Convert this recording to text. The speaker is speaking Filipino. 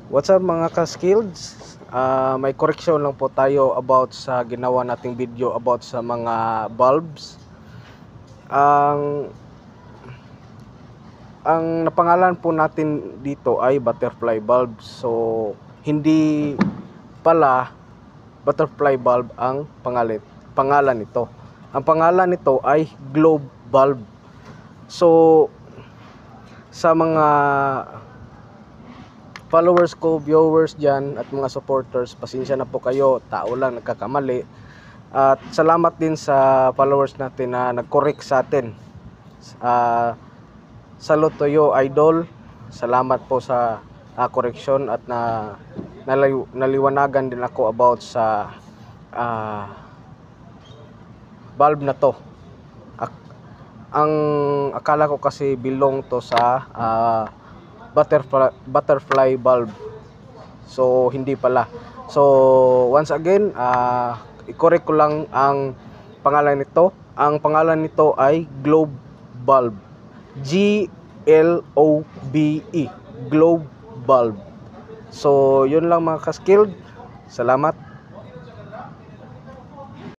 What's up mga ka-skills? May correction lang po tayo about sa ginawa nating video about sa mga bulbs. Ang napangalan po natin dito ay butterfly bulb. So hindi pala butterfly bulb ang pangalan nito. Ang pangalan nito ay globe bulb. So sa mga followers ko, viewers dyan at mga supporters, pasensya na po kayo, tao lang nagkakamali. At salamat din sa followers natin na nag-correct sa atin. Salute to you, idol. Salamat po sa correction at naliwanagan din ako about sa bulb na to. Ang akala ko kasi belong to sa butterfly bulb. So hindi pala. So once again, i-correct ko lang ang pangalan nito. Ang pangalan nito ay globe bulb. Globe, globe bulb. So yun lang mga ka-skilled. Salamat.